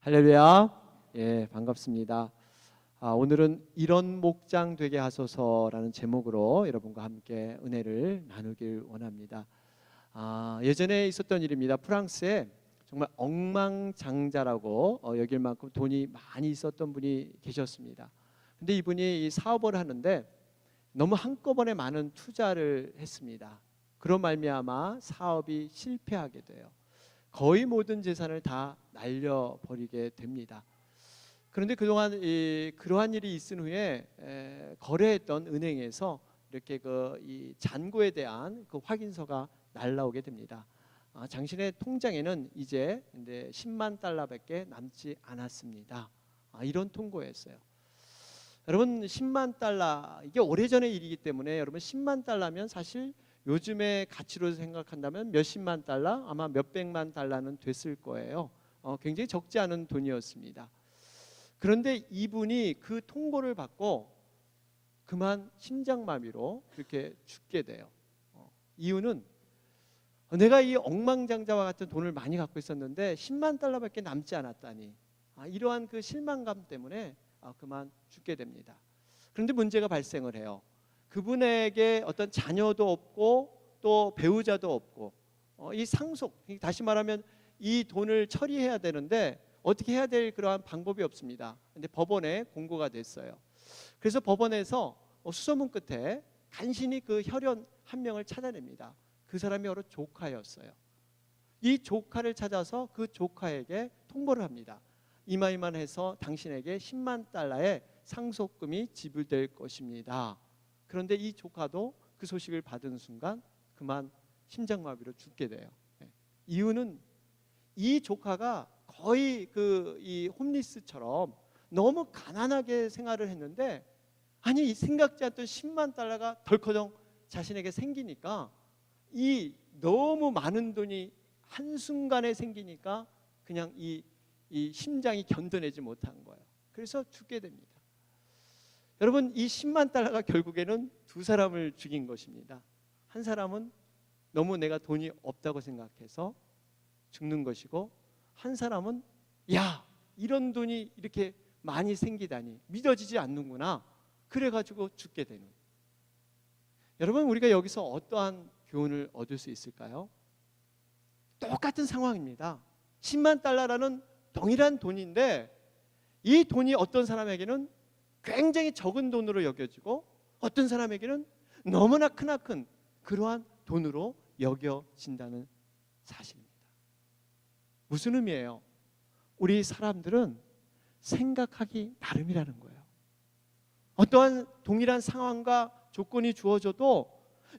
할렐루야. 예, 반갑습니다. 오늘은 이런 목장 되게 하소서라는 제목으로 여러분과 함께 은혜를 나누길 원합니다. 예전에 있었던 일입니다. 프랑스에 정말 억만장자라고 여길 만큼 돈이 많이 있었던 분이 계셨습니다. 근데 이분이 이 사업을 하는데 너무 한꺼번에 많은 투자를 했습니다. 그런 말미암아 사업이 실패하게 돼요. 거의 모든 재산을 다 날려버리게 됩니다. 그런데 그동안 그러한 일이 있은 후에 거래했던 은행에서 이렇게 이 잔고에 대한 그 확인서가 날라오게 됩니다. 당신의 통장에는 이제 10만 달러밖에 남지 않았습니다. 이런 통고였어요. 여러분 10만 달러 이게 오래전의 일이기 때문에 여러분 10만 달러면 사실 요즘의 가치로 생각한다면 몇십만 달러 아마 몇백만 달러는 됐을 거예요. 굉장히 적지 않은 돈이었습니다. 그런데 이분이 그 통고를 받고 그만 심장마비로 이렇게 죽게 돼요. 이유는 내가 이 억만장자와 같은 돈을 많이 갖고 있었는데 10만 달러밖에 남지 않았다니 이러한 그 실망감 때문에 그만 죽게 됩니다. 그런데 문제가 발생을 해요. 그분에게 어떤 자녀도 없고 또 배우자도 없고 이 상속, 다시 말하면 이 돈을 처리해야 되는데 어떻게 해야 될 그러한 방법이 없습니다. 근데 법원에 공고가 됐어요. 그래서 법원에서 수소문 끝에 간신히 그 혈연 한 명을 찾아냅니다. 그 사람이 바로 조카였어요. 이 조카를 찾아서 그 조카에게 통보를 합니다. 이만해서 당신에게 10만 달러의 상속금이 지불될 것입니다. 그런데 이 조카도 그 소식을 받은 순간 그만 심장마비로 죽게 돼요. 이유는 이 조카가 거의 이 홈리스처럼 너무 가난하게 생활을 했는데 아니 생각지 않던 10만 달러가 덜커덩 자신에게 생기니까 이 너무 많은 돈이 한순간에 생기니까 그냥 이 심장이 견뎌내지 못한 거예요. 그래서 죽게 됩니다. 여러분 이 10만 달러가 결국에는 두 사람을 죽인 것입니다. 한 사람은 너무 내가 돈이 없다고 생각해서 죽는 것이고 한 사람은 야 이런 돈이 이렇게 많이 생기다니 믿어지지 않는구나 그래가지고 죽게 되는. 여러분 우리가 여기서 어떠한 교훈을 얻을 수 있을까요? 똑같은 상황입니다. 10만 달러라는 동일한 돈인데 이 돈이 어떤 사람에게는 굉장히 적은 돈으로 여겨지고 어떤 사람에게는 너무나 크나큰 그러한 돈으로 여겨진다는 사실입니다. 무슨 의미예요? 우리 사람들은 생각하기 나름이라는 거예요. 어떠한 동일한 상황과 조건이 주어져도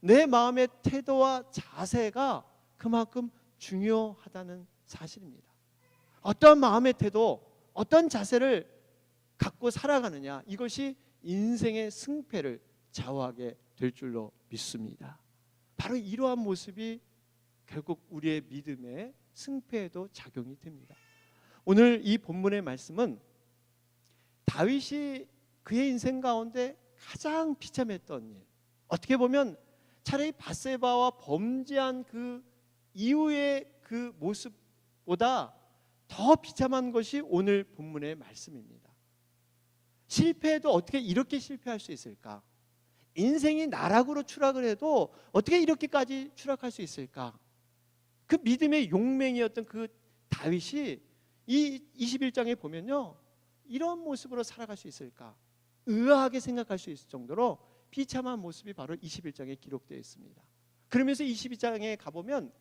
내 마음의 태도와 자세가 그만큼 중요하다는 사실입니다. 어떠한 마음의 태도, 어떤 자세를 갖고 살아가느냐 이것이 인생의 승패를 좌우하게 될 줄로 믿습니다. 바로 이러한 모습이 결국 우리의 믿음의 승패에도 작용이 됩니다. 오늘 이 본문의 말씀은 다윗이 그의 인생 가운데 가장 비참했던 일, 어떻게 보면 차라리 밧세바와 범죄한 그 이후의 그 모습보다 더 비참한 것이 오늘 본문의 말씀입니다. 실패해도 어떻게 이렇게 실패할 수 있을까? 인생이 나락으로 추락을 해도 어떻게 이렇게까지 추락할 수 있을까? 그 믿음의 용맹이었던 그 다윗이 이 21장에 보면요 이런 모습으로 살아갈 수 있을까? 의아하게 생각할 수 있을 정도로 비참한 모습이 바로 21장에 기록되어 있습니다. 그러면서 22장에 가보면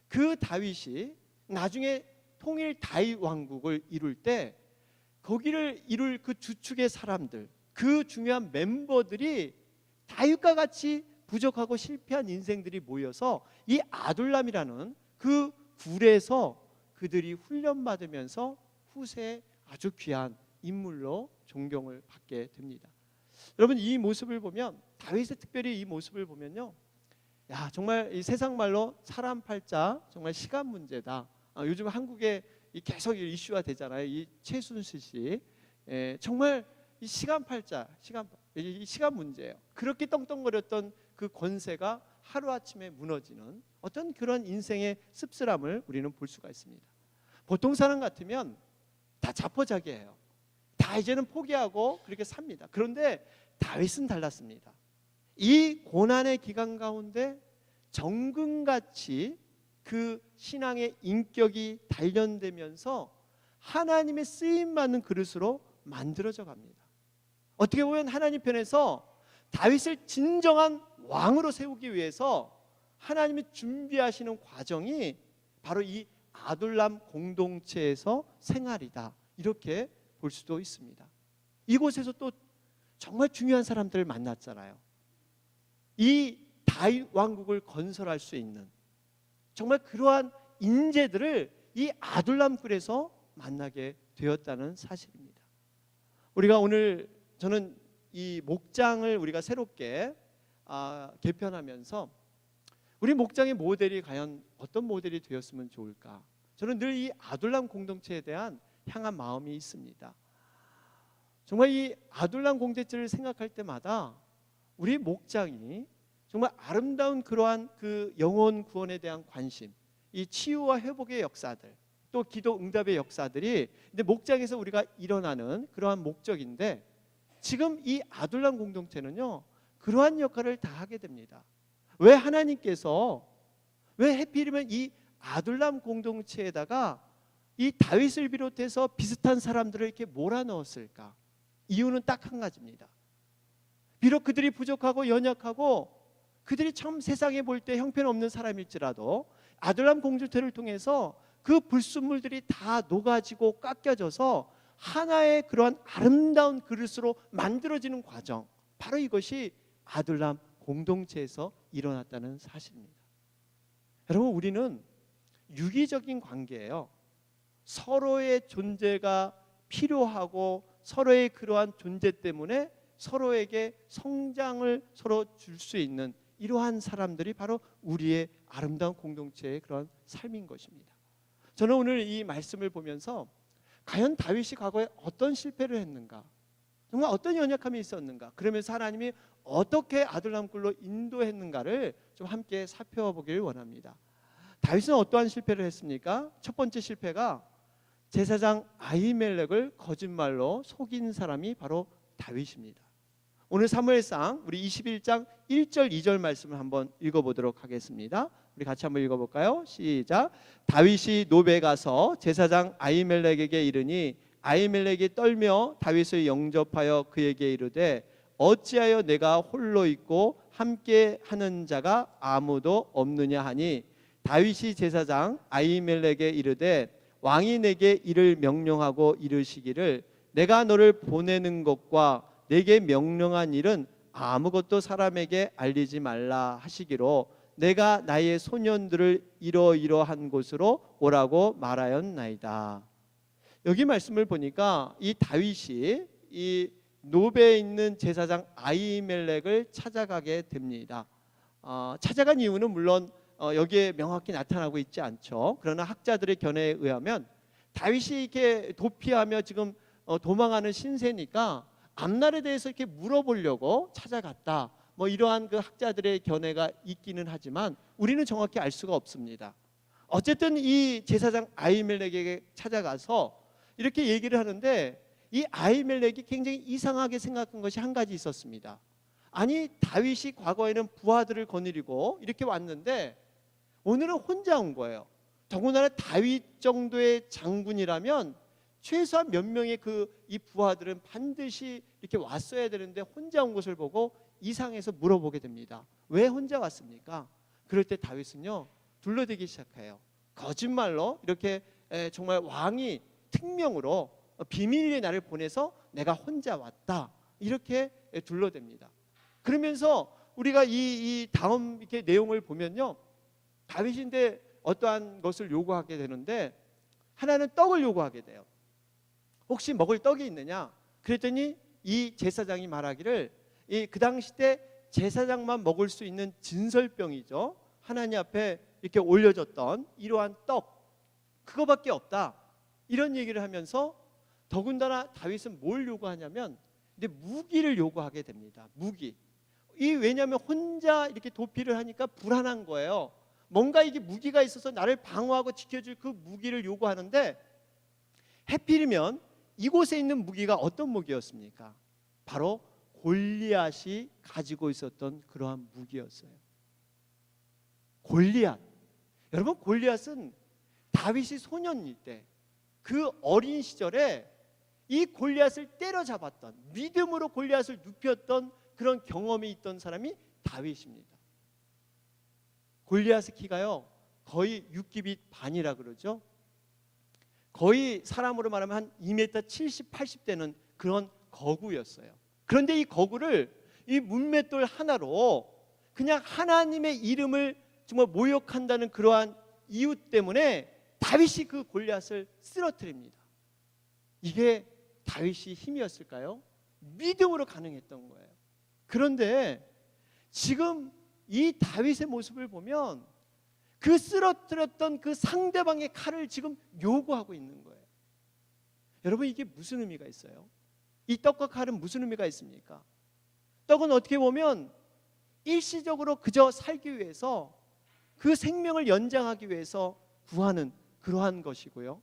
그 다윗이 나중에 통일 다윗 왕국을 이룰 때 거기를 이룰 그 주축의 사람들, 그 중요한 멤버들이 다윗과 같이 부족하고 실패한 인생들이 모여서 이 아둘람이라는 그 굴에서 그들이 훈련받으면서 후세에 아주 귀한 인물로 존경을 받게 됩니다. 여러분 이 모습을 보면 다윗의 특별히 이 모습을 보면요, 야 정말 이 세상 말로 사람 팔자 정말 시간 문제다. 요즘 한국에 계속 이슈화 되잖아요. 이 최순실 씨 정말 이 시간 팔자, 이 시간 문제예요. 그렇게 떵떵거렸던 그 권세가 하루아침에 무너지는 어떤 그런 인생의 씁쓸함을 우리는 볼 수가 있습니다. 보통 사람 같으면 다 자포자기해요. 다 이제는 포기하고 그렇게 삽니다. 그런데 다윗은 달랐습니다. 이 고난의 기간 가운데 정금같이 그 신앙의 인격이 단련되면서 하나님의 쓰임받는 그릇으로 만들어져 갑니다. 어떻게 보면 하나님 편에서 다윗을 진정한 왕으로 세우기 위해서 하나님이 준비하시는 과정이 바로 이 아둘람 공동체에서 생활이다, 이렇게 볼 수도 있습니다. 이곳에서 또 정말 중요한 사람들을 만났잖아요. 이 다윗 왕국을 건설할 수 있는 정말 그러한 인재들을 이 아둘람 굴에서 만나게 되었다는 사실입니다. 우리가 오늘, 저는 이 목장을 우리가 새롭게 개편하면서 우리 목장의 모델이 과연 어떤 모델이 되었으면 좋을까? 저는 늘 이 아둘람 공동체에 대한 향한 마음이 있습니다. 정말 이 아둘람 공동체를 생각할 때마다 우리 목장이 정말 아름다운 그러한 그 영혼 구원에 대한 관심, 이 치유와 회복의 역사들, 또 기도 응답의 역사들이 근데 목장에서 우리가 일어나는 그러한 목적인데, 지금 이 아둘람 공동체는요 그러한 역할을 다 하게 됩니다. 왜 하나님께서 왜 해필이면 이 아둘람 공동체에다가 이 다윗을 비롯해서 비슷한 사람들을 이렇게 몰아넣었을까? 이유는 딱 한 가지입니다. 비록 그들이 부족하고 연약하고 그들이 참 세상에 볼 때 형편없는 사람일지라도 아둘람 공동체를 통해서 그 불순물들이 다 녹아지고 깎여져서 하나의 그러한 아름다운 그릇으로 만들어지는 과정, 바로 이것이 아둘람 공동체에서 일어났다는 사실입니다. 여러분, 우리는 유기적인 관계예요. 서로의 존재가 필요하고 서로의 그러한 존재 때문에 서로에게 성장을 서로 줄 수 있는 이러한 사람들이 바로 우리의 아름다운 공동체의 그런 삶인 것입니다. 저는 오늘 이 말씀을 보면서 과연 다윗이 과거에 어떤 실패를 했는가, 정말 어떤 연약함이 있었는가, 그러면서 하나님이 어떻게 아둘람 굴로 인도했는가를 좀 함께 살펴보길 원합니다. 다윗은 어떠한 실패를 했습니까? 첫 번째 실패가 제사장 아히멜렉을 거짓말로 속인 사람이 바로 다윗입니다. 오늘 사무엘상 우리 21장 1절 2절 말씀을 한번 읽어보도록 하겠습니다. 우리 같이 한번 읽어볼까요? 시작. 다윗이 노베에 가서 제사장 아히멜렉에게 이르니 아히멜렉이 떨며 다윗을 영접하여 그에게 이르되 어찌하여 내가 홀로 있고 함께 하는 자가 아무도 없느냐 하니 다윗이 제사장 아히멜렉에게 이르되 왕이 내게 이를 명령하고 이르시기를 내가 너를 보내는 것과 내게 명령한 일은 아무것도 사람에게 알리지 말라 하시기로 내가 나의 소년들을 이러이러한 곳으로 오라고 말하였나이다. 여기 말씀을 보니까 이 다윗이 이 노베에 있는 제사장 아히멜렉을 찾아가게 됩니다. 찾아간 이유는 물론 여기에 명확히 나타나고 있지 않죠. 그러나 학자들의 견해에 의하면 다윗이 이렇게 도피하며 지금 도망하는 신세니까 앞날에 대해서 이렇게 물어보려고 찾아갔다, 뭐 이러한 그 학자들의 견해가 있기는 하지만 우리는 정확히 알 수가 없습니다. 어쨌든 이 제사장 아히멜렉에게 찾아가서 이렇게 얘기를 하는데 이 아히멜렉이 굉장히 이상하게 생각한 것이 한 가지 있었습니다. 아니, 다윗이 과거에는 부하들을 거느리고 이렇게 왔는데 오늘은 혼자 온 거예요. 더군다나 다윗 정도의 장군이라면 최소한 몇 명의 이 부하들은 반드시 이렇게 왔어야 되는데 혼자 온 것을 보고 이상해서 물어보게 됩니다. 왜 혼자 왔습니까? 그럴 때 다윗은요 둘러대기 시작해요. 거짓말로 이렇게 정말 왕이 특명으로 비밀리에 나를 보내서 내가 혼자 왔다, 이렇게 둘러댑니다. 그러면서 우리가 이 다음 이렇게 내용을 보면요, 다윗인데 어떠한 것을 요구하게 되는데 하나는 떡을 요구하게 돼요. 혹시 먹을 떡이 있느냐? 그랬더니 이 제사장이 말하기를 그 당시 때 제사장만 먹을 수 있는 진설병이죠. 하나님 앞에 이렇게 올려졌던 이러한 떡, 그거밖에 없다, 이런 얘기를 하면서 더군다나 다윗은 뭘 요구하냐면 근데 무기를 요구하게 됩니다. 무기. 왜냐하면 혼자 이렇게 도피를 하니까 불안한 거예요. 뭔가 이게 무기가 있어서 나를 방어하고 지켜줄 그 무기를 요구하는데 해필이면 이곳에 있는 무기가 어떤 무기였습니까? 바로 골리앗이 가지고 있었던 그러한 무기였어요. 골리앗. 여러분, 골리앗은 다윗이 소년일 때, 그 어린 시절에 이 골리앗을 때려잡았던, 믿음으로 골리앗을 눕혔던 그런 경험이 있던 사람이 다윗입니다. 골리앗의 키가요 거의 6규빗 반이라 그러죠. 거의 사람으로 말하면 한 2m 70, 80대는 그런 거구였어요. 그런데 이 거구를 이 문맷돌 하나로 그냥 하나님의 이름을 정말 모욕한다는 그러한 이유 때문에 다윗이 그 골리앗을 쓰러뜨립니다. 이게 다윗이 힘이었을까요? 믿음으로 가능했던 거예요. 그런데 지금 이 다윗의 모습을 보면 그 쓰러뜨렸던 그 상대방의 칼을 지금 요구하고 있는 거예요. 여러분, 이게 무슨 의미가 있어요? 이 떡과 칼은 무슨 의미가 있습니까? 떡은 어떻게 보면 일시적으로 그저 살기 위해서, 그 생명을 연장하기 위해서 구하는 그러한 것이고요,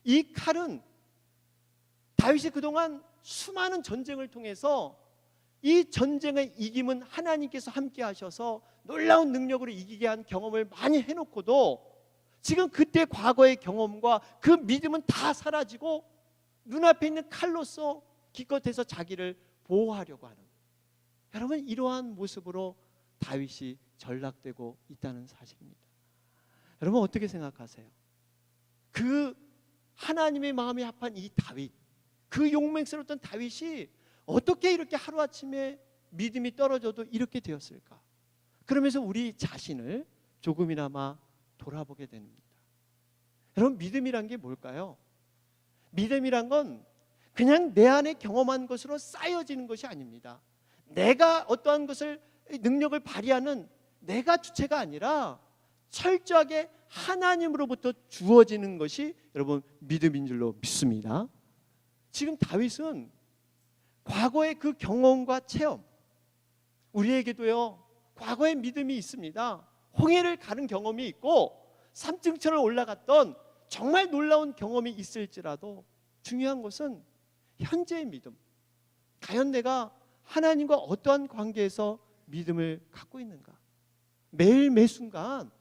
이 칼은 다윗이 그동안 수많은 전쟁을 통해서 이 전쟁의 이김은 하나님께서 함께 하셔서 놀라운 능력으로 이기게 한 경험을 많이 해놓고도 지금 그때 과거의 경험과 그 믿음은 다 사라지고 눈앞에 있는 칼로서 기껏해서 자기를 보호하려고 하는, 여러분, 이러한 모습으로 다윗이 전락되고 있다는 사실입니다. 여러분, 어떻게 생각하세요? 그 하나님의 마음이 합한 이 다윗, 그 용맹스러웠던 다윗이 어떻게 이렇게 하루아침에 믿음이 떨어져도 이렇게 되었을까? 그러면서 우리 자신을 조금이나마 돌아보게 됩니다. 여러분, 믿음이란 게 뭘까요? 믿음이란 건 그냥 내 안에 경험한 것으로 쌓여지는 것이 아닙니다. 내가 어떠한 것을, 능력을 발휘하는 내가 주체가 아니라 철저하게 하나님으로부터 주어지는 것이 여러분 믿음인 줄로 믿습니다. 지금 다윗은 과거의 그 경험과 체험, 우리에게도요 과거의 믿음이 있습니다. 홍해를 가는 경험이 있고 산증천을 올라갔던 정말 놀라운 경험이 있을지라도 중요한 것은 현재의 믿음, 과연 내가 하나님과 어떠한 관계에서 믿음을 갖고 있는가? 매일 매순간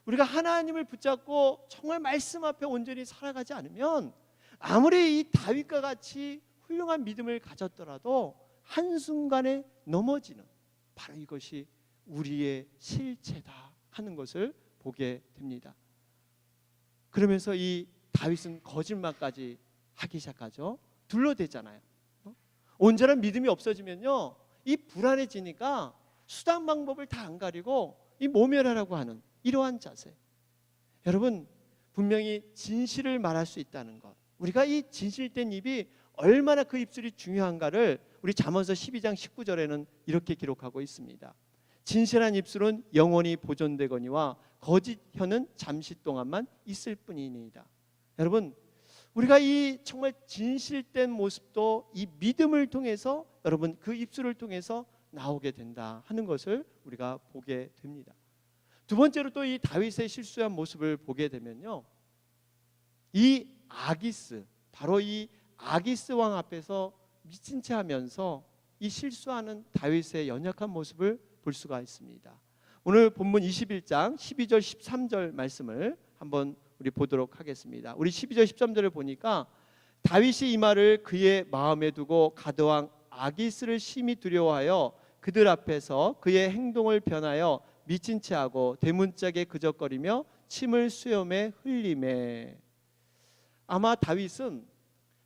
우리가 하나님을 붙잡고 정말 말씀 앞에 온전히 살아가지 않으면 아무리 이 다윗과 같이 훌륭한 믿음을 가졌더라도 한순간에 넘어지는, 바로 이것이 우리의 실체다 하는 것을 보게 됩니다. 그러면서 이 다윗은 거짓말까지 하기 시작하죠. 둘러대잖아요. 온전한 믿음이 없어지면요, 이 불안해지니까 수단 방법을 다 안 가리고 이 모멸하라고 하는 이러한 자세. 여러분, 분명히 진실을 말할 수 있다는 것, 우리가 이 진실된 입이 얼마나 그 입술이 중요한가를 우리 잠언서 12장 19절에는 이렇게 기록하고 있습니다. 진실한 입술은 영원히 보존되거니와 거짓 혀는 잠시 동안만 있을 뿐이니이다. 여러분, 우리가 이 정말 진실된 모습도 이 믿음을 통해서, 여러분, 그 입술을 통해서 나오게 된다 하는 것을 우리가 보게 됩니다. 두 번째로 또 이 다윗의 실수한 모습을 보게 되면요, 이 아기스, 바로 이 아기스 왕 앞에서 미친 채 하면서 이 실수하는 다윗의 연약한 모습을 볼 수가 있습니다. 오늘 본문 21장 12절 13절 말씀을 한번 우리 보도록 하겠습니다. 우리 12절 13절을 보니까 다윗이 이 말을 그의 마음에 두고 가드왕 아기스를 심히 두려워하여 그들 앞에서 그의 행동을 변하여 미친 채 하고 대문짝에 그적거리며 침을 수염에 흘리매. 아마 다윗은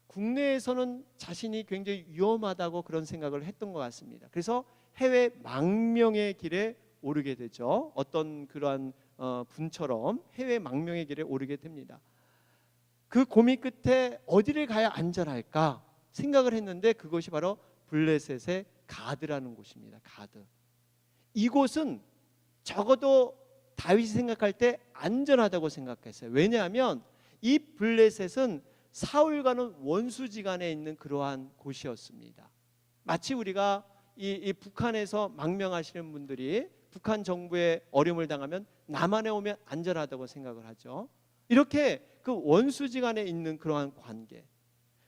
국내에서는 자신이 굉장히 위험하다고 그런 생각을 했던 것 같습니다. 그래서 해외 망명의 길에 오르게 되죠. 어떤 그러한 분처럼 해외 망명의 길에 오르게 됩니다. 그 고민 끝에 어디를 가야 안전할까 생각을 했는데 그것이 바로 블레셋의 가드라는 곳입니다. 가드. 이곳은 적어도 다윗이 생각할 때 안전하다고 생각했어요. 왜냐하면 이 블레셋은 사울과는 원수지간에 있는 그러한 곳이었습니다. 마치 우리가 이 북한에서 망명하시는 분들이 북한 정부의 어려움을 당하면 남한에 오면 안전하다고 생각을 하죠. 이렇게 그 원수지간에 있는 그러한 관계.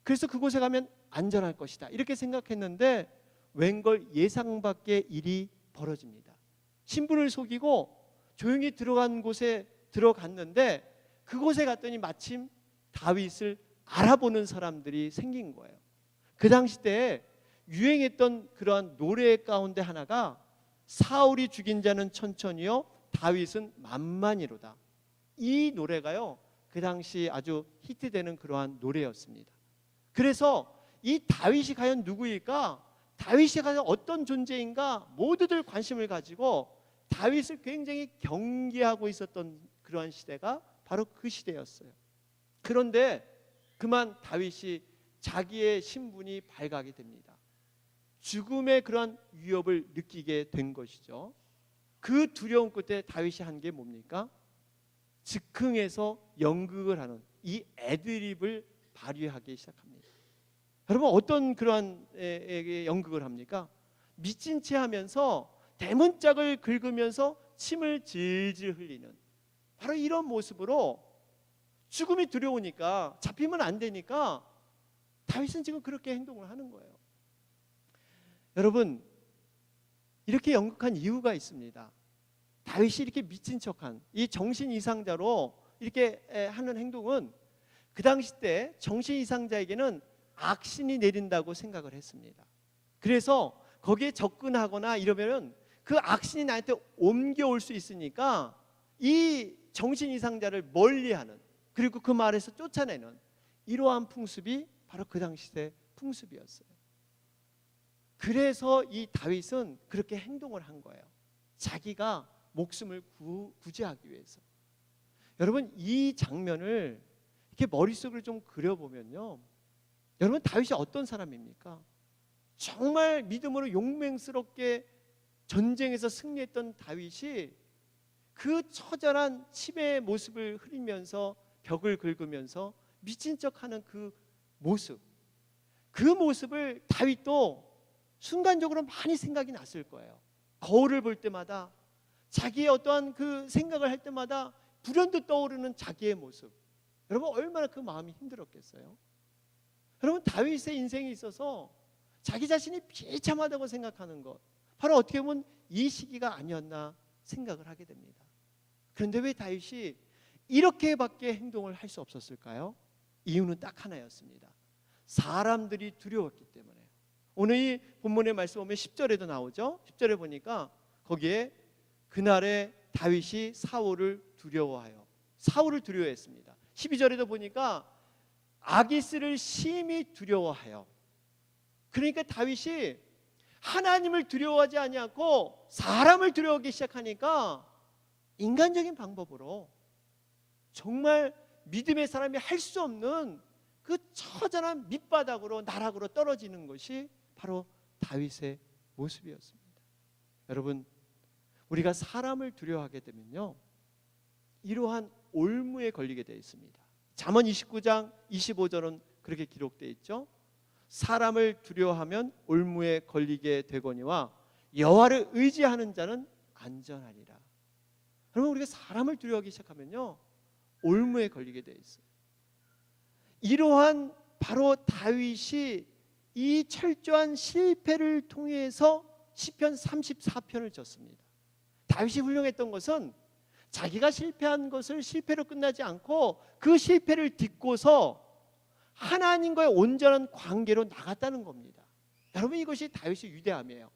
그래서 그곳에 가면 안전할 것이다 이렇게 생각했는데 웬걸 예상 밖의 일이 벌어집니다. 신분을 속이고 조용히 들어간 곳에 들어갔는데 그곳에 갔더니 마침 다윗을 알아보는 사람들이 생긴 거예요. 그 당시 때에 유행했던 그러한 노래 가운데 하나가 사울이 죽인 자는 천천히요 다윗은 만만이로다. 이 노래가요 그 당시 아주 히트되는 그러한 노래였습니다. 그래서 이 다윗이 과연 누구일까? 다윗이 과연 어떤 존재인가? 모두들 관심을 가지고 다윗을 굉장히 경계하고 있었던 그러한 시대가 바로 그 시대였어요. 그런데 그만 다윗이 자기의 신분이 발각이 됩니다. 죽음의 그러한 위협을 느끼게 된 것이죠. 그 두려움 끝에 다윗이 한 게 뭡니까? 즉흥해서 연극을 하는 이 애드립을 발휘하기 시작합니다. 여러분 어떤 그러한 연극을 합니까? 미친 채 하면서 대문짝을 긁으면서 침을 질질 흘리는 바로 이런 모습으로 죽음이 두려우니까 잡히면 안 되니까 다윗은 지금 그렇게 행동을 하는 거예요. 여러분 이렇게 연극한 이유가 있습니다. 다윗이 이렇게 미친 척한 이 정신 이상자로 이렇게 하는 행동은 그 당시 때 정신 이상자에게는 악신이 내린다고 생각을 했습니다. 그래서 거기에 접근하거나 이러면은 그 악신이 나한테 옮겨올 수 있으니까 이 정신 이상자를 멀리하는 그리고 그 말에서 쫓아내는 이러한 풍습이 바로 그 당시 때 풍습이었어요. 그래서 이 다윗은 그렇게 행동을 한 거예요. 자기가 목숨을 구제하기 위해서. 여러분 이 장면을 이렇게 머릿속으로 좀 그려보면요, 여러분 다윗이 어떤 사람입니까? 정말 믿음으로 용맹스럽게 전쟁에서 승리했던 다윗이 그 처절한 치매의 모습을 흐리면서 벽을 긁으면서 미친 척하는 그 모습, 그 모습을 다윗도 순간적으로 많이 생각이 났을 거예요. 거울을 볼 때마다 자기의 어떠한 그 생각을 할 때마다 불현듯 떠오르는 자기의 모습. 여러분 얼마나 그 마음이 힘들었겠어요? 여러분 다윗의 인생에 있어서 자기 자신이 비참하다고 생각하는 것, 바로 어떻게 보면 이 시기가 아니었나 생각을 하게 됩니다. 그런데 왜 다윗이 이렇게밖에 행동을 할 수 없었을까요? 이유는 딱 하나였습니다. 사람들이 두려웠기 때문에. 오늘 이 본문의 말씀 보면 10절에도 나오죠. 10절에 보니까 거기에 그날에 다윗이 사울을 두려워했습니다. 12절에도 보니까 아기스를 심히 두려워하여. 그러니까 다윗이 하나님을 두려워하지 아니하고 사람을 두려워하기 시작하니까 인간적인 방법으로 정말 믿음의 사람이 할 수 없는 그 처절한 밑바닥으로 나락으로 떨어지는 것이 바로 다윗의 모습이었습니다. 여러분 우리가 사람을 두려워하게 되면요 이러한 올무에 걸리게 되어 있습니다. 잠언 29장 25절은 그렇게 기록되어 있죠. 사람을 두려워하면 올무에 걸리게 되거니와 여호와를 의지하는 자는 안전하리라. 여러분 우리가 사람을 두려워하기 시작하면요 올무에 걸리게 되어 있어요. 이러한 바로 다윗이 이 철저한 실패를 통해서 시편 34편을 졌습니다. 다윗이 훌륭했던 것은 자기가 실패한 것을 실패로 끝나지 않고 그 실패를 딛고서 하나님과의 온전한 관계로 나갔다는 겁니다. 여러분 이것이 다윗의 위대함이에요.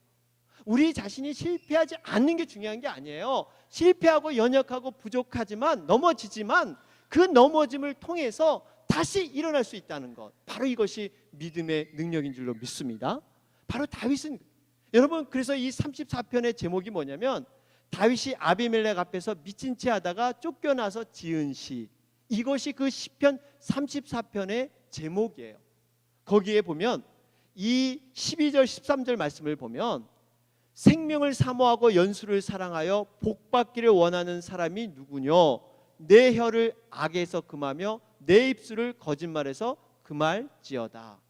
우리 자신이 실패하지 않는 게 중요한 게 아니에요. 실패하고 연약하고 부족하지만 넘어지지만 그 넘어짐을 통해서 다시 일어날 수 있다는 것, 바로 이것이 믿음의 능력인 줄로 믿습니다. 바로 다윗은 여러분 그래서 이 34편의 제목이 뭐냐면 다윗이 아비멜렉 앞에서 미친 채 하다가 쫓겨나서 지은 시, 이것이 그 시편 34편의 제목이에요. 거기에 보면 이 12절 13절 말씀을 보면 생명을 사모하고 연수를 사랑하여 복받기를 원하는 사람이 누구뇨? 내 혀를 악에서 금하며 내 입술을 거짓말해서 금할지어다.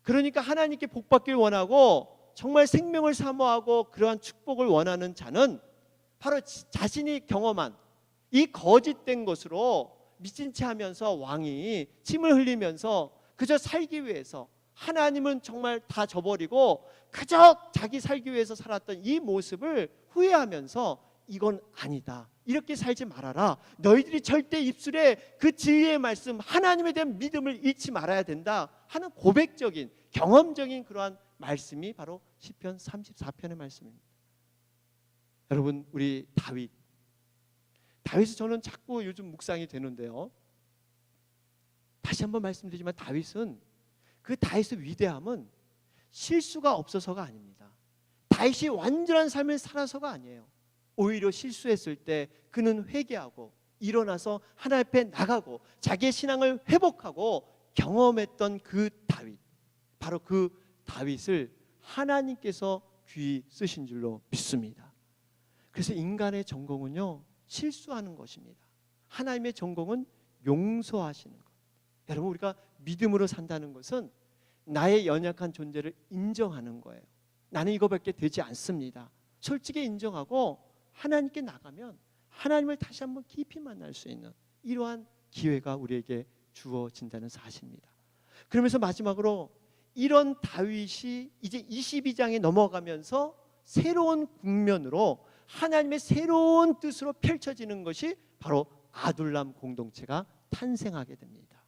그러니까 하나님께 복받기를 원하고 정말 생명을 사모하고 그러한 축복을 원하는 자는 바로 자신이 경험한 이 거짓된 것으로 미친 체 하면서 왕이 침을 흘리면서 그저 살기 위해서 하나님은 정말 다 저버리고 그저 자기 살기 위해서 살았던 이 모습을 후회하면서 이건 아니다, 이렇게 살지 말아라, 너희들이 절대 입술에 그 진리의 말씀 하나님에 대한 믿음을 잃지 말아야 된다 하는 고백적인 경험적인 그러한 말씀이 바로 시편 34편의 말씀입니다. 여러분, 우리 다윗을 저는 자꾸 요즘 묵상이 되는데요, 다시 한번 말씀드리지만 그 다윗의 위대함은 실수가 없어서가 아닙니다. 다윗이 완전한 삶을 살아서가 아니에요. 오히려 실수했을 때 그는 회개하고 일어나서 하나님 앞에 나가고 자기의 신앙을 회복하고 경험했던 그 다윗, 바로 그 다윗을 하나님께서 귀히 쓰신 줄로 믿습니다. 그래서 인간의 전공은요, 실수하는 것입니다. 하나님의 전공은 용서하시는 것. 여러분, 우리가 믿음으로 산다는 것은 나의 연약한 존재를 인정하는 거예요. 나는 이거밖에 되지 않습니다. 솔직히 인정하고 하나님께 나가면 하나님을 다시 한번 깊이 만날 수 있는 이러한 기회가 우리에게 주어진다는 사실입니다. 그러면서 마지막으로 이런 다윗이 이제 22장에 넘어가면서 새로운 국면으로 하나님의 새로운 뜻으로 펼쳐지는 것이 바로 아둘람 공동체가 탄생하게 됩니다.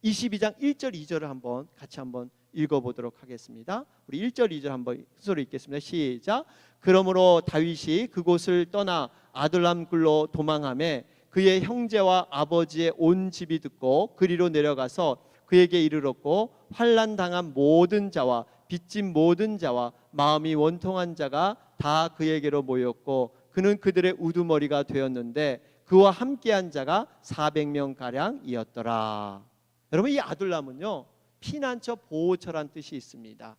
22장 1절 2절을 같이 한번 읽어보도록 하겠습니다. 우리 1절 2절 한번 소리 읽겠습니다. 시작. 그러므로 다윗이 그곳을 떠나 아둘람 굴로 도망하매 그의 형제와 아버지의 온 집이 듣고 그리로 내려가서 그에게 이르렀고 환난 당한 모든 자와 빚진 모든 자와 마음이 원통한 자가 다 그에게로 모였고 그는 그들의 우두머리가 되었는데 그와 함께한 자가 400명 가량이었더라. 여러분, 이 아둘람은요, 피난처 보호처란 뜻이 있습니다.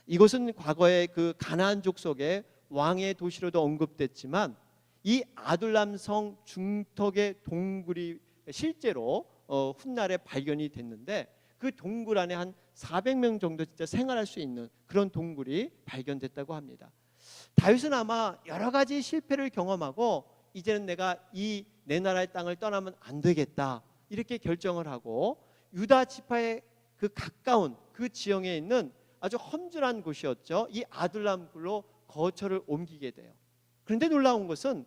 이곳은 과거에 그 가나안 족속의 왕의 도시로도 언급됐지만 이 아둘람 성 중턱의 동굴이 실제로 훗날에 발견이 됐는데 그 동굴 안에 한 400명 정도 진짜 생활할 수 있는 그런 동굴이 발견됐다고 합니다. 다윗은 아마 여러 가지 실패를 경험하고 이제는 내가 내 나라의 땅을 떠나면 안 되겠다 이렇게 결정을 하고 유다 지파의 그 가까운 그 지형에 있는 아주 험준한 곳이었죠. 이 아둘람 굴로 거처를 옮기게 돼요. 그런데 놀라운 것은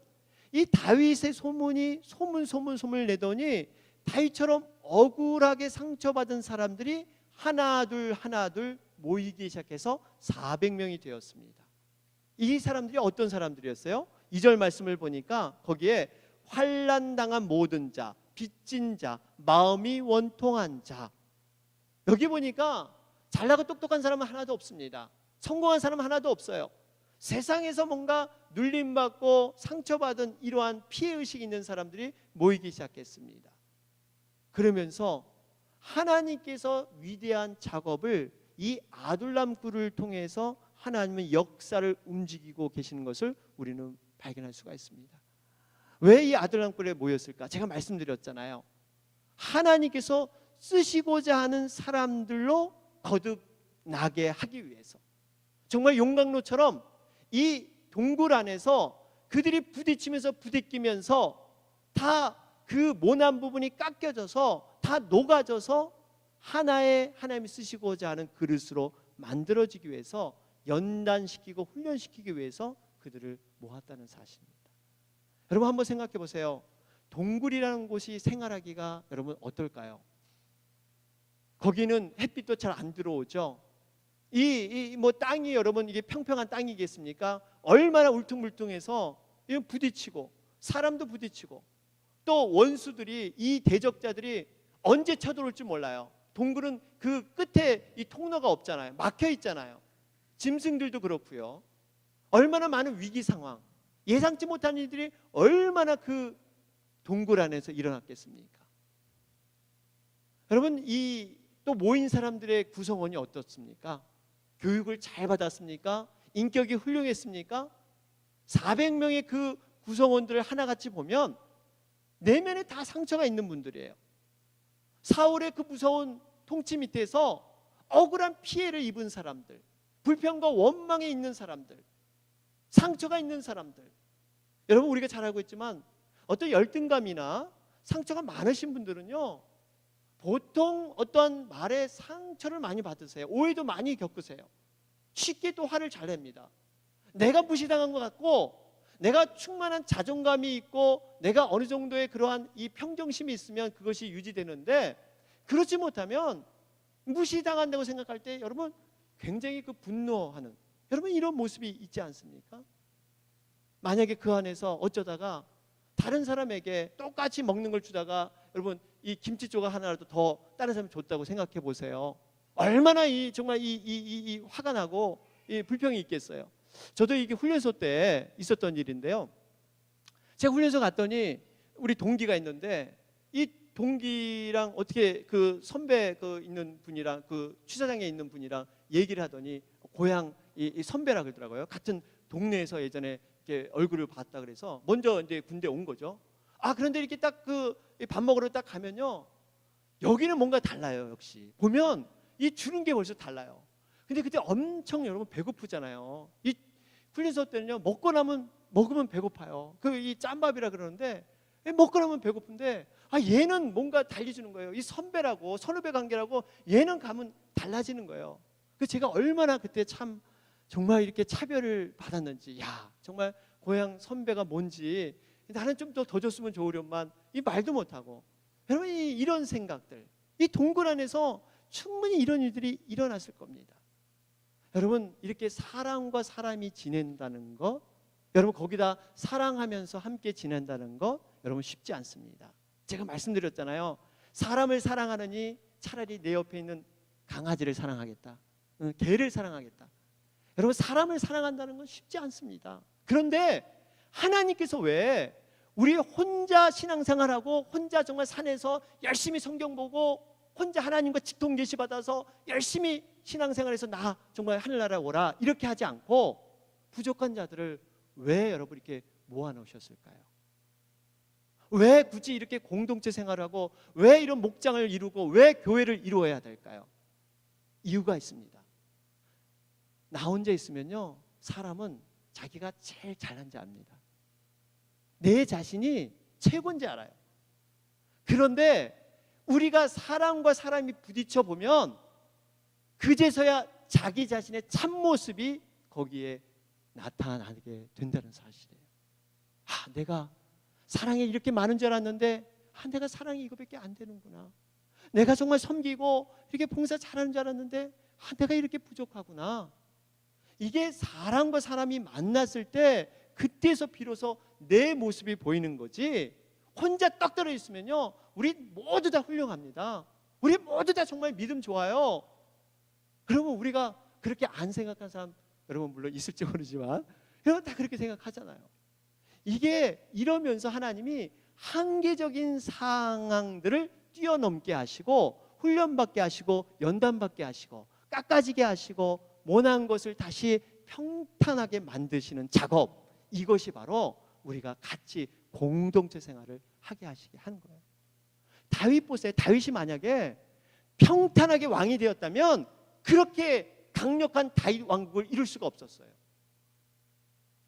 이 다윗의 소문이 소문을 내더니 다윗처럼 억울하게 상처받은 사람들이 하나둘 모이기 시작해서 400명이 되었습니다. 이 사람들이 어떤 사람들이었어요? 2절 말씀을 보니까 거기에 환난당한 모든 자, 빚진 자, 마음이 원통한 자. 여기 보니까 잘나고 똑똑한 사람은 하나도 없습니다. 성공한 사람은 하나도 없어요. 세상에서 뭔가 눌림받고 상처받은 이러한 피해의식이 있는 사람들이 모이기 시작했습니다. 그러면서 하나님께서 위대한 작업을 이 아둘람 굴을 통해서 하나님은 역사를 움직이고 계시는 것을 우리는 발견할 수가 있습니다. 왜 이 아둘람 굴에 모였을까? 제가 말씀드렸잖아요. 하나님께서 쓰시고자 하는 사람들로 거듭나게 하기 위해서, 정말 용광로처럼 이 동굴 안에서 그들이 부딪히면서 다 그 모난 부분이 깎여져서 다 녹아져서 하나의 하나님이 쓰시고자 하는 그릇으로 만들어지기 위해서 연단시키고 훈련시키기 위해서 그들을 모았다는 사실입니다. 여러분, 한번 생각해 보세요. 동굴이라는 곳이 생활하기가 여러분 어떨까요? 거기는 햇빛도 잘 안 들어오죠. 뭐 땅이 여러분 이게 평평한 땅이겠습니까? 얼마나 울퉁불퉁해서 이건 부딪히고 사람도 부딪히고 또 원수들이, 이 대적자들이 언제 쳐들어올지 몰라요. 동굴은 그 끝에 이 통로가 없잖아요. 막혀 있잖아요. 짐승들도 그렇고요. 얼마나 많은 위기 상황, 예상치 못한 일들이 얼마나 그 동굴 안에서 일어났겠습니까? 여러분, 이 또 모인 사람들의 구성원이 어떻습니까? 교육을 잘 받았습니까? 인격이 훌륭했습니까? 400명의 그 구성원들을 하나같이 보면 내면에 다 상처가 있는 분들이에요. 사울의 그 무서운 통치 밑에서 억울한 피해를 입은 사람들, 불평과 원망에 있는 사람들, 상처가 있는 사람들. 여러분, 우리가 잘 알고 있지만 어떤 열등감이나 상처가 많으신 분들은요, 보통 어떤 말에 상처를 많이 받으세요. 오해도 많이 겪으세요. 쉽게 또 화를 잘 냅니다. 내가 무시당한 것 같고, 내가 충만한 자존감이 있고, 내가 어느 정도의 그러한 이 평정심이 있으면 그것이 유지되는데, 그렇지 못하면 무시당한다고 생각할 때 여러분 굉장히 그 분노하는, 여러분 이런 모습이 있지 않습니까? 만약에 그 안에서 어쩌다가 다른 사람에게 똑같이 먹는 걸 주다가 여러분 이 김치 조각 하나라도 더 다른 사람이 줬다고 생각해 보세요. 얼마나 정말 이 화가 나고 이 불평이 있겠어요. 저도 이게 훈련소 때 있었던 일인데요. 제가 훈련소 갔더니 우리 동기가 있는데, 이 동기랑 어떻게 그 선배 그 있는 분이랑 그 취사장에 있는 분이랑 얘기를 하더니 고향 이 선배라 그러더라고요. 같은 동네에서 예전에 이렇게 얼굴을 봤다 그래서 먼저 이제 군대 온 거죠. 그런데 이렇게 딱 그 밥 먹으러 딱 가면요, 여기는 뭔가 달라요. 역시 보면 이 주는 게 벌써 달라요. 근데 그때 엄청 여러분 배고프잖아요. 이 훈련소 때는요, 먹으면 배고파요. 그 이 짬밥이라 그러는데 먹고 나면 배고픈데 얘는 뭔가 달리주는 거예요. 이 선배라고 선후배 관계라고 얘는 가면 달라지는 거예요. 그 제가 얼마나 그때 참 정말 이렇게 차별을 받았는지, 정말 고향 선배가 뭔지, 나는 좀 더 줬으면 좋으련만 이 말도 못하고, 여러분 이런 생각들, 이 동굴 안에서 충분히 이런 일들이 일어났을 겁니다. 여러분 이렇게 사람과 사람이 지낸다는 것, 여러분 거기다 사랑하면서 함께 지낸다는 것, 여러분 쉽지 않습니다. 제가 말씀드렸잖아요. 사람을 사랑하느니 차라리 내 옆에 있는 강아지를 사랑하겠다, 개를 사랑하겠다. 여러분 사람을 사랑한다는 건 쉽지 않습니다. 그런데 하나님께서 왜 우리 혼자 신앙생활하고 혼자 정말 산에서 열심히 성경 보고 혼자 하나님과 직통 계시 받아서 열심히 신앙생활해서 나 정말 하늘나라 오라 이렇게 하지 않고 부족한 자들을 왜 여러분 이렇게 모아놓으셨을까요? 왜 굳이 이렇게 공동체 생활하고 왜 이런 목장을 이루고 왜 교회를 이루어야 될까요? 이유가 있습니다. 나 혼자 있으면요, 사람은 자기가 제일 잘난 줄 압니다. 내 자신이 최고인지 알아요. 그런데 우리가 사람과 사람이 부딪혀 보면 그제서야 자기 자신의 참모습이 거기에 나타나게 된다는 사실이에요. 내가 사랑이 이렇게 많은 줄 알았는데 내가 사랑이 이거밖에 안 되는구나. 내가 정말 섬기고 이렇게 봉사 잘하는 줄 알았는데 내가 이렇게 부족하구나. 이게 사람과 사람이 만났을 때 그때서 비로소 내 모습이 보이는 거지, 혼자 떡 떨어 있으면요 우리 모두 다 훌륭합니다. 우리 모두 다 정말 믿음 좋아요. 그러면 우리가 그렇게 안 생각한 사람 여러분 물론 있을지 모르지만 여러분 다 그렇게 생각하잖아요. 이게 이러면서 하나님이 한계적인 상황들을 뛰어넘게 하시고 훈련받게 하시고 연단받게 하시고 깎아지게 하시고 모난 것을 다시 평탄하게 만드시는 작업, 이것이 바로 우리가 같이 공동체 생활을 하게 하시게 하는 거예요. 다윗 보세요. 다윗이 만약에 평탄하게 왕이 되었다면 그렇게 강력한 다윗 왕국을 이룰 수가 없었어요.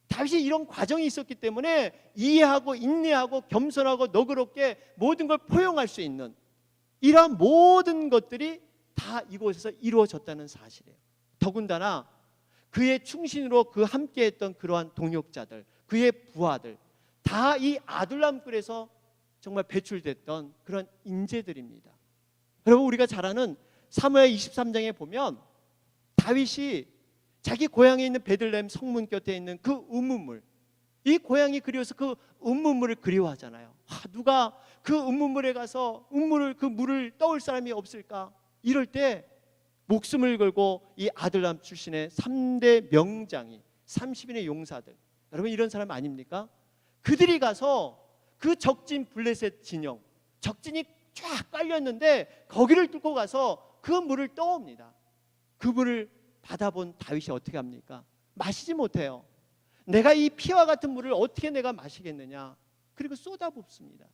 다윗이 이런 과정이 있었기 때문에 이해하고 인내하고 겸손하고 너그럽게 모든 걸 포용할 수 있는 이러한 모든 것들이 다 이곳에서 이루어졌다는 사실이에요. 더군다나 그의 충신으로 그 함께했던 그러한 동역자들, 그의 부하들 다 이 아둘람 굴에서 정말 배출됐던 그런 인재들입니다. 여러분 우리가 잘 아는 사무엘 23장에 보면 다윗이 자기 고향에 있는 베들레헴 성문 곁에 있는 그 음문물, 이 고향이 그리워서 그 음문물을 그리워하잖아요. 누가 그 음문물에 가서 그 물을 떠올 사람이 없을까? 이럴 때 목숨을 걸고 이 아둘람 출신의 3대 명장이 30인의 용사들, 여러분 이런 사람 아닙니까? 그들이 가서 그 적진 블레셋 진영, 적진이 쫙 깔렸는데 거기를 뚫고 가서 그 물을 떠옵니다. 그 물을 받아본 다윗이 어떻게 합니까? 마시지 못해요. 내가 이 피와 같은 물을 어떻게 내가 마시겠느냐? 그리고 쏟아붓습니다.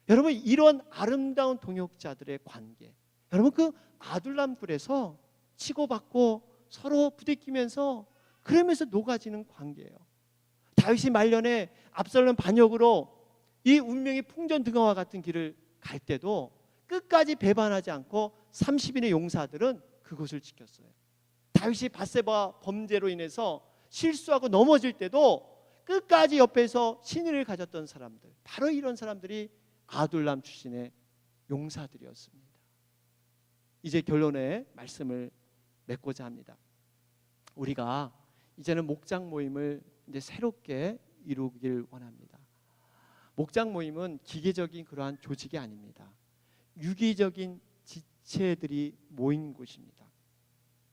여러분 이런 아름다운 동역자들의 관계, 여러분 그 아둘람 굴에서 치고받고 서로 부대끼면서 그러면서 녹아지는 관계예요. 다윗이 말년에 압살롬 반역으로 이 운명의 풍전등화와 같은 길을 갈 때도 끝까지 배반하지 않고 30인의 용사들은 그곳을 지켰어요. 다윗이 밧세바 범죄로 인해서 실수하고 넘어질 때도 끝까지 옆에서 신의를 가졌던 사람들, 바로 이런 사람들이 아둘람 출신의 용사들이었습니다. 이제 결론의 말씀을 맺고자 합니다. 우리가 이제는 목장 모임을 이제 새롭게 이루길 원합니다. 목장 모임은 기계적인 그러한 조직이 아닙니다. 유기적인 지체들이 모인 곳입니다.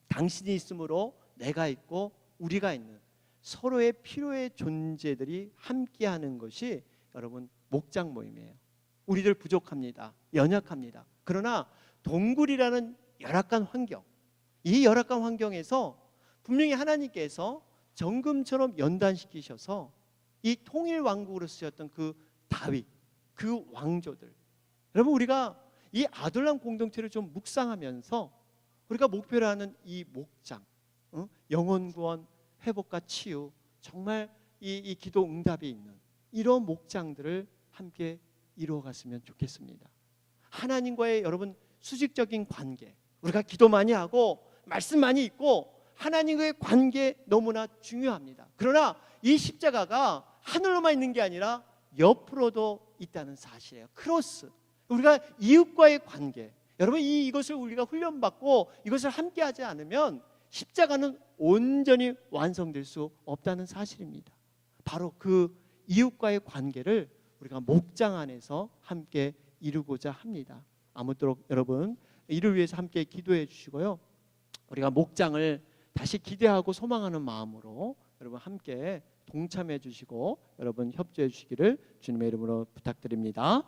당신이 있으므로 내가 있고 우리가 있는 서로의 필요의 존재들이 함께하는 것이 여러분 목장 모임이에요. 우리들 부족합니다. 연약합니다. 그러나 동굴이라는 열악한 환경, 이 열악한 환경에서 분명히 하나님께서 정금처럼 연단시키셔서 이 통일 왕국으로 쓰였던 그 다윗, 그 왕조들, 여러분 우리가 이 아둘람 공동체를 좀 묵상하면서 우리가 목표로 하는 이 목장, 영혼 구원, 회복과 치유, 정말 이 기도 응답이 있는 이런 목장들을 함께 이루어갔으면 좋겠습니다. 하나님과의 여러분 수직적인 관계, 우리가 기도 많이 하고 말씀 많이 읽고 하나님과의 관계 너무나 중요합니다. 그러나 이 십자가가 하늘로만 있는 게 아니라 옆으로도 있다는 사실이에요. 크로스, 우리가 이웃과의 관계, 여러분 이것을 우리가 훈련받고 이것을 함께 하지 않으면 십자가는 온전히 완성될 수 없다는 사실입니다. 바로 그 이웃과의 관계를 우리가 목장 안에서 함께 이루고자 합니다. 아무쪼록 여러분 이를 위해서 함께 기도해 주시고요. 우리가 목장을 다시 기대하고 소망하는 마음으로 여러분 함께 동참해 주시고 여러분 협조해 주시기를 주님의 이름으로 부탁드립니다.